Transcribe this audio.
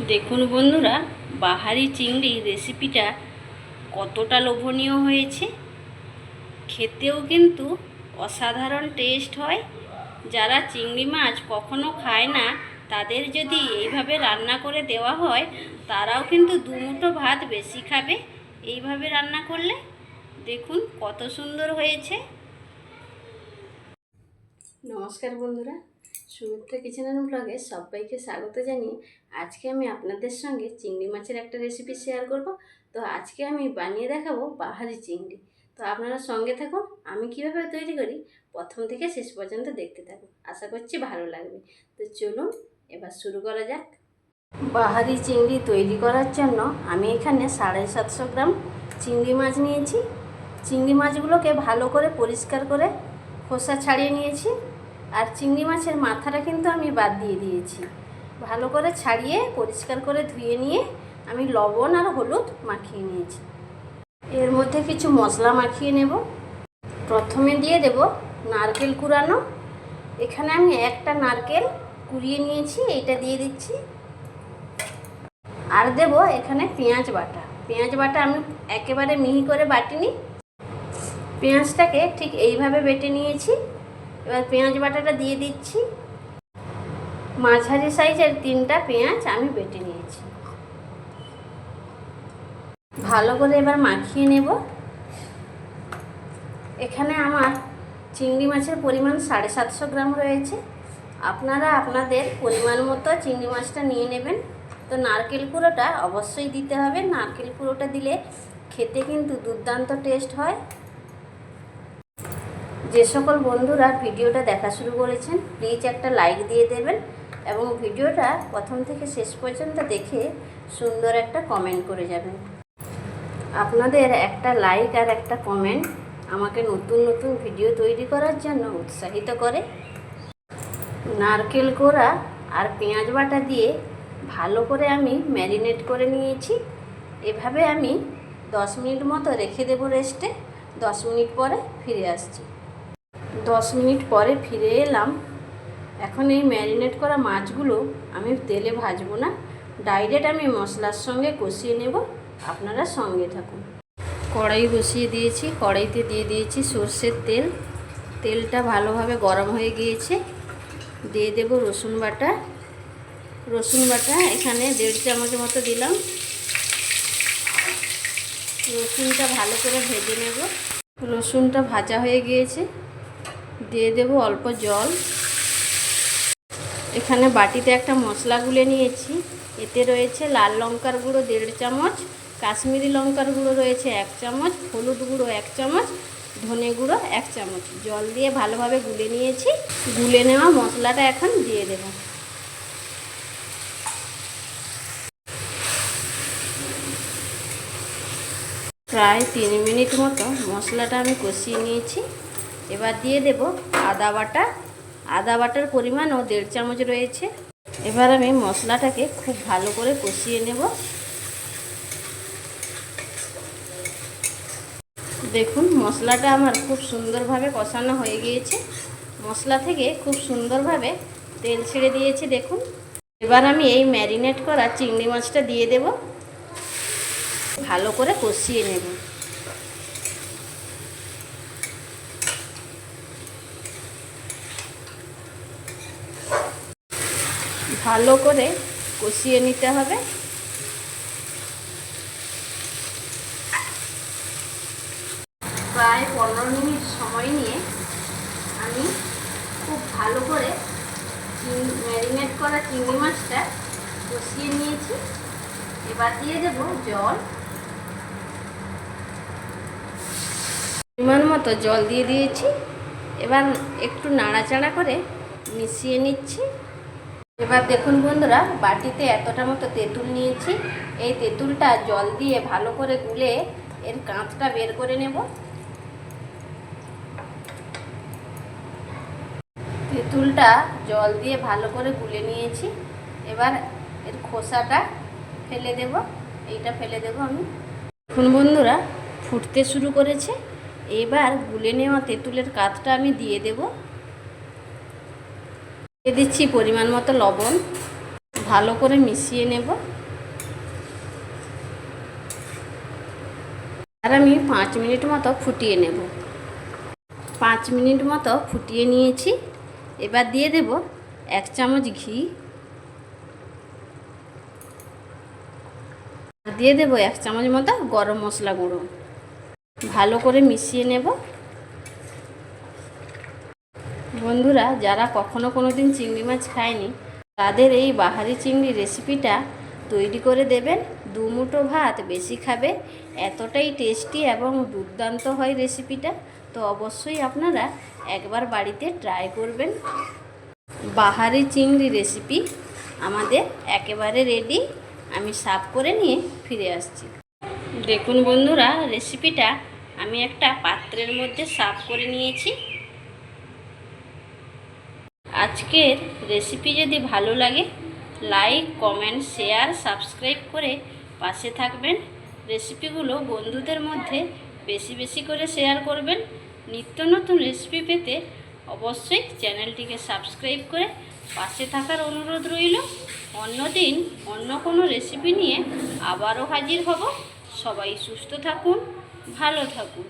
দেখুন বন্ধুরা, বাহারি চিংড়ি রেসিপিটা কতটা লোভনীয় হয়েছে। খেতেও কিন্তু অসাধারণ টেস্ট হয়। যারা চিংড়ি মাছ কখনো খায় না তাদের যদি এইভাবে রান্না করে দেওয়া হয়, তারাও কিন্তু দুমুঠো ভাত বেশি খাবে এইভাবে রান্না করলে। দেখুন কত সুন্দর হয়েছে। নমস্কার বন্ধুরা, সুমিত্রা কিচেন অ্যান্ড ব্লগে সবাইকে স্বাগত জানিয়ে আজকে আমি আপনাদের সঙ্গে চিংড়ি মাছের একটা রেসিপি শেয়ার করব। তো আজকে আমি বানিয়ে দেখাবো বাহারি চিংড়ি। তো আপনারা সঙ্গে থাকুন, আমি কিভাবে তৈরি করি প্রথম থেকে শেষ পর্যন্ত দেখতে থাকুন, আশা করছি ভালো লাগবে। তো চলুন এবার শুরু করা যাক। বাহারি চিংড়ি তৈরি করার জন্য আমি এখানে 750 গ্রাম চিংড়ি মাছ নিয়েছি। চিংড়ি মাছগুলোকে ভালো করে পরিষ্কার করে খোসা ছাড়িয়ে নিয়েছি। আর চিংড়ি মাছের মাথাটা কিন্তু আমি বাদ দিয়ে দিয়েছি। ভালো করে ছাড়িয়ে পরিষ্কার করে ধুয়ে নিয়ে আমি লবণ আর হলুদ মাখিয়ে নিয়েছি। এর মধ্যে কিছু মশলা মাখিয়ে নেব। প্রথমে দিয়ে দেব নারকেল কুড়ানো। এখানে আমি একটা নারকেল কুড়িয়ে নিয়েছি, এটা দিয়ে দিচ্ছি। আর দেব এখানে পেঁয়াজ বাটা। পেঁয়াজ বাটা আমি একেবারে মিহি করে বাটিনি, পেঁয়াজটাকে ঠিক এইভাবে বেটে নিয়েছি। এবার পেঁয়াজ বাটাটা দিয়ে দিচ্ছি। মাঝারি সাইজের 3টা পেঁয়াজ আমি বেটে নিয়েছি। ভালো করে এবার মাখিয়ে নেব। এখানে আমার চিংড়ি মাছের পরিমাণ 750 গ্রাম রয়েছে। আপনারা আপনাদের পরিমাণ মতো চিংড়ি মাছটা নিয়ে নেবেন। তো নারকেল কুড়োটা অবশ্যই দিতে হবে। নারকেল কুড়োটা দিলে খেতে কিন্তু দুর্দান্ত টেস্ট হয়। যে সকল বন্ধুরা ভিডিওটা দেখা শুরু করেছেন প্লিজ একটা লাইক দিয়ে দেবেন এবং ভিডিওটা প্রথম থেকে শেষ পর্যন্ত দেখে সুন্দর একটা কমেন্ট করে যাবেন। আপনাদের একটা লাইক আর একটা কমেন্ট আমাকে নতুন নতুন ভিডিও তৈরি করার জন্য উৎসাহিত করে। নারকেল কোড়া আর পেঁয়াজ বাটা দিয়ে ভালো করে আমি ম্যারিনেট করে নিয়েছি। এভাবে আমি 10 মিনিট মতো রেখে দেবো রেস্টে। 10 মিনিট পরে ফিরে আসছি। 10 মিনিট পরে ফিরে এলাম। এখন এই ম্যারিনেট করা মাছগুলো আমি তেলে ভাজবো না, ডাইরেক্ট আমি মশলার সঙ্গে কষিয়ে নেব। আপনারা সঙ্গে থাকুন। কড়াই বসিয়ে দিয়েছি, কড়াইতে দিয়ে দিয়েছি সর্ষের তেল। তেলটা ভালোভাবে গরম হয়ে গিয়েছে। দিয়ে দেব রসুন বাটা। রসুন বাটা এখানে 1.5 চামচ মতো দিলাম। রসুনটা ভালো করে ভেজে নেব। রসুনটা ভাজা হয়ে গিয়েছে, দিয়ে দেব অল্প জল। এখানে বাটিতে একটা মশলা গুলে নিয়েছি। এতে রয়েছে লাল লঙ্কার গুঁড়ো 1.5 চামচ, কাশ্মীরি লঙ্কার গুঁড়ো রয়েছে 1 চামচ, হলুদ গুঁড়ো 1 চামচ, ধনে গুঁড়ো 1 চামচ। জল দিয়ে ভালোভাবে গুলে নিয়েছি। গুলে নেওয়া মশলাটা এখন দিয়ে দেব। প্রায় 3 মিনিট মতো মশলাটা আমি কষিয়ে নিয়েছি। এবার দিয়ে দেব আদা বাটা। আদা বাটার পরিমাণও 1.5 চামচ রয়েছে। এবার আমি মশলাটাকে খুব ভালো করে কষিয়ে নেব। দেখুন মশলাটা আমার খুব সুন্দরভাবে কষানো হয়ে গিয়েছে। মশলা থেকে খুব সুন্দরভাবে তেল ছেড়ে দিয়েছে দেখুন। এবার আমি এই ম্যারিনেট করা চিংড়ি মাছটা দিয়ে দেব। ভালো করে কষিয়ে নেব। ভালো করে কষিয়ে নিতে হবে। প্রায় 15 মিনিট সময় নিয়ে আমি খুব ভালো করে ম্যারিনেট করা চিংড়ি মাছটা কষিয়ে নিয়েছি। এবার দিয়ে দেব জল। পরিমাণ মতো জল দিয়ে দিয়েছি। এবার একটু নাড়াচাড়া করে মিশিয়ে নিচ্ছি। এবার দেখুন বন্ধুরা, বাটিতে এতটা মতো তেঁতুল নিয়েছি। এই তেঁতুলটা জল দিয়ে ভালো করে গুলে এর কাঁচটা বের করে নেব। তেঁতুলটা জল দিয়ে ভালো করে গুলে নিয়েছি। এবার এর খোসাটা ফেলে দেব। এইটা ফেলে দেব আমি। দেখুন বন্ধুরা, ফুটতে শুরু করেছে। এবার গুলে নেওয়া তেঁতুলের কাঁচটা আমি দিয়ে দেব। দিয়ে দিচ্ছি পরিমাণ মতো লবণ। ভালো করে মিশিয়ে নেব। আর আমি 5 মিনিট মতো ফুটিয়ে নেব। 5 মিনিট মতো ফুটিয়ে নিয়েছি। এবার দিয়ে দেব 1 চামচ ঘি, দিয়ে দেব 1 চামচ মতো গরম মশলা গুঁড়ো। ভালো করে মিশিয়ে নেব। বন্ধুরা, যারা কখনো কোনো দিন চিংড়ি মাছ খায়নি তাদের এই বাহারি চিংড়ি রেসিপিটা তৈরি করে দেবেন। 2 মুঠো ভাত বেশি খাবে, এতটাই টেস্টি এবং দুর্দান্ত হয় রেসিপিটা। তো অবশ্যই আপনারা একবার বাড়িতে ট্রাই করবেন। বাহারি চিংড়ি রেসিপি আমাদের একেবারে রেডি। আমি সার্ভ করে নিয়ে ফিরে আসছি। দেখুন বন্ধুরা, রেসিপিটা আমি একটা পাত্রের মধ্যে সার্ভ করে নিয়েছি। আজকের রেসিপি যদি ভালো লাগে লাইক, কমেন্ট, শেয়ার, সাবস্ক্রাইব করে পাশে থাকবেন। রেসিপিগুলো বন্ধুদের মধ্যে বেশি বেশি করে শেয়ার করবেন। নিত্য নতুন রেসিপি পেতে অবশ্যই চ্যানেলটিকে সাবস্ক্রাইব করে পাশে থাকার অনুরোধ রইল। অন্যদিন অন্য কোনো রেসিপি নিয়ে আবারও হাজির হব। সবাই সুস্থ থাকুন, ভালো থাকুন।